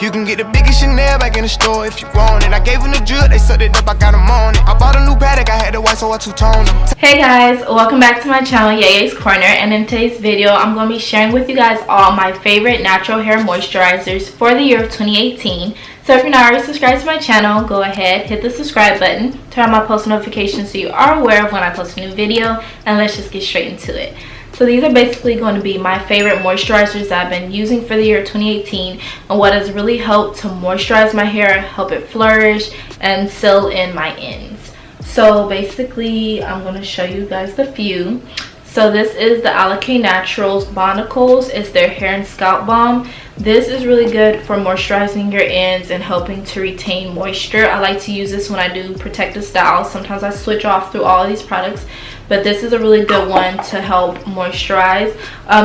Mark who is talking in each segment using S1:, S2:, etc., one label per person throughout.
S1: You can get the biggest Chanel back in the store if you want it. I gave them the drill, they sucked it up, I got them on it. I bought a new paddock, I had the white, so I two-toned them. Hey guys, welcome back to my channel, Yaya's Corner. And in today's video, I'm going to be sharing with you guys all my favorite natural hair moisturizers for the year of 2018. So if you're not already subscribed to my channel, go ahead, hit the subscribe button, turn on my post notifications so you are aware of when I post a new video, and let's just get straight into it. So these are basically going to be my favorite moisturizers that I've been using for the year 2018 and what has really helped to moisturize my hair, help it flourish, and seal in my ends. So basically, I'm going to show you guys the few. So this is the Alec Naturals Bonicles. It's their hair and scalp balm. This is really good for moisturizing your ends and helping to retain moisture. I like to use this when I do protective styles. Sometimes I switch off through all of these products, but this is a really good one to help moisturize.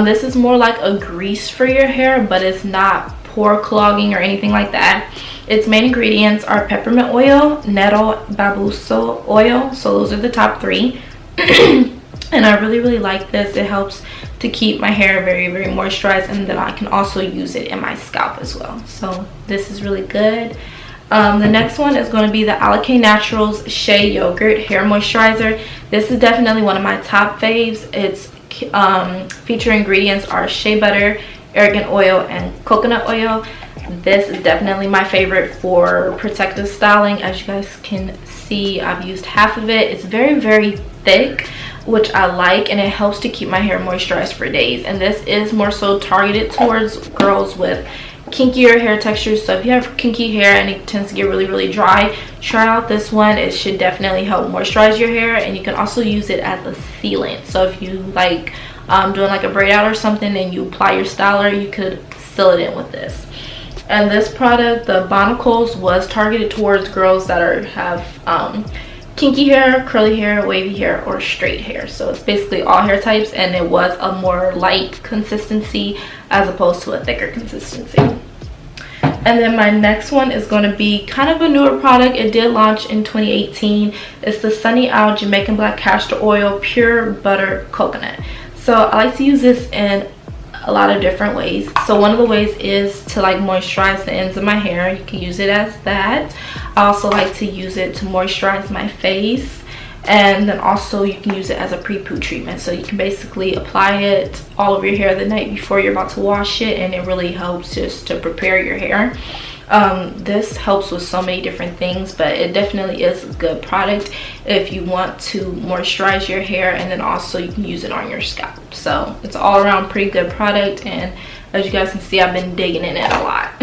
S1: This is more like a grease for your hair, but it's not pore clogging or anything like that. Its main ingredients are peppermint oil, nettle, babuso oil. So those are the top three. And I really like this. It helps to keep my hair very moisturized, and then I can also use it in my scalp as well. So this is really good. The next one is going to be the Alec Naturals Shea Yogurt Hair Moisturizer. This is definitely one of my top faves. Its featured ingredients are shea butter, argan oil, and coconut oil. This is definitely my favorite for protective styling. As you guys can see, I've used half of it. It's very thick, which I like, and it helps to keep my hair moisturized for days. And this is more so targeted towards girls with kinkier hair textures. So if you have kinky hair and it tends to get really dry, try out this one. It should definitely help moisturize your hair, and you can also use it as a sealant. So if you like doing like a braid out or something and you apply your styler, you could seal it in with this. And this product, the Bonicles, was targeted towards girls that have kinky hair, curly hair, wavy hair, or straight hair. So it's basically all hair types, and it was a more light consistency as opposed to a thicker consistency. And then my next one is going to be kind of a newer product. It did launch in 2018. It's the Sunny Owl Jamaican Black Castor Oil Pure Butter Coconut. So I like to use this in a lot of different ways. So one of the ways is to like moisturize the ends of my hair. You can use it as that. I also like to use it to moisturize my face, and then also you can use it as a pre-poo treatment. So you can basically apply it all over your hair the night before you're about to wash it, and it really helps just to prepare your hair. This helps with so many different things, but it definitely is a good product if you want to moisturize your hair, and then also you can use it on your scalp. So it's all around pretty good product, and as you guys can see, I've been digging in it a lot.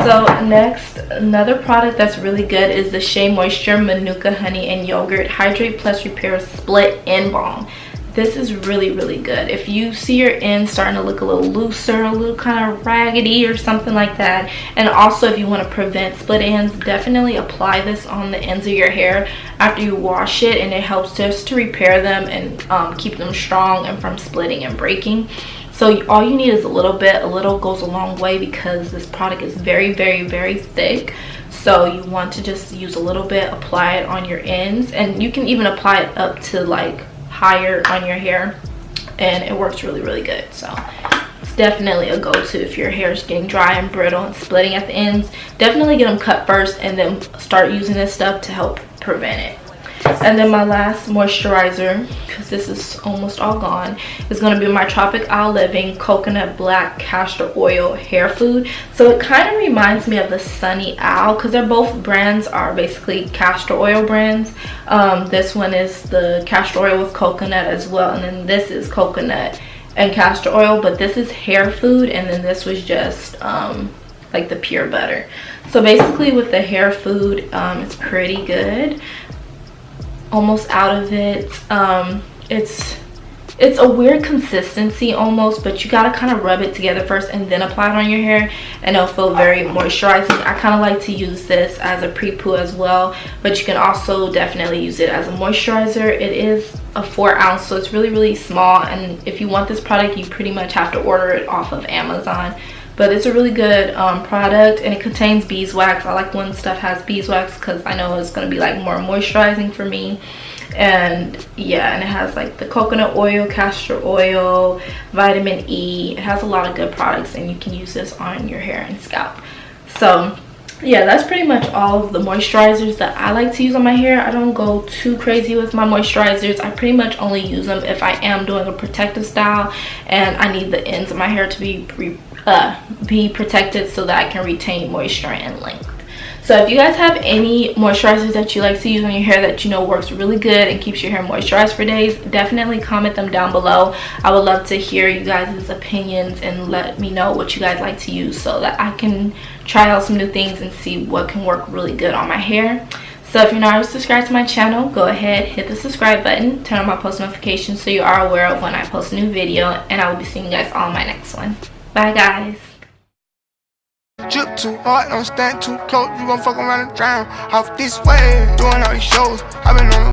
S1: So next, another product that's really good is the Shea Moisture Manuka Honey and Yogurt Hydrate Plus Repair Split End Balm. This is really good. If you see your ends starting to look a little looser, a little kind of raggedy or something like that, and also if you want to prevent split ends, definitely apply this on the ends of your hair after you wash it, and it helps just to repair them and keep them strong and from splitting and breaking. So all you need is a little bit. A little goes a long way because this product is very thick. So you want to just use a little bit, apply it on your ends, and you can even apply it up to like higher on your hair, and it works really good. So it's definitely a go-to if your hair is getting dry and brittle and splitting at the ends. Definitely get them cut first and then start using this stuff to help prevent it. And then my last moisturizer, because this is almost all gone, is going to be my Tropic Isle Living Coconut Black Castor Oil Hair Food. So it kind of reminds me of the Sunny Owl, because they're both brands are basically castor oil brands. This one is the castor oil with coconut as well, and then this is coconut and castor oil, but this is hair food, and then this was just like the pure butter. So basically with the hair food, it's pretty good. Almost out of it. It's a weird consistency almost, but you gotta kind of rub it together first and then apply it on your hair, and it'll feel very moisturizing. I kind of like to use this as a pre-poo as well, but you can also definitely use it as a moisturizer. It is a 4 ounce, so it's really small, and if you want this product, you pretty much have to order it off of Amazon. But it's a really good product, and it contains beeswax. I like when stuff has beeswax because I know it's going to be like more moisturizing for me. And yeah, and it has like the coconut oil, castor oil, vitamin E. It has a lot of good products, and you can use this on your hair and scalp. So yeah, that's pretty much all of the moisturizers that I like to use on my hair. I don't go too crazy with my moisturizers. I pretty much only use them if I am doing a protective style and I need the ends of my hair to be protected so that I can retain moisture and length. So if you guys have any moisturizers that you like to use on your hair that you know works really good and keeps your hair moisturized for days, definitely comment them down below. I would love to hear you guys' opinions and let me know what you guys like to use so that I can try out some new things and see what can work really good on my hair. So if you're not already subscribed to my channel, go ahead, hit the subscribe button, turn on my post notifications so you are aware of when I post a new video, and I will be seeing you guys on my next one. Bye guys.
S2: Drip too hard, don't stand too close. You gon' fuck around and drown. Off this way, doing all these shows. I've been on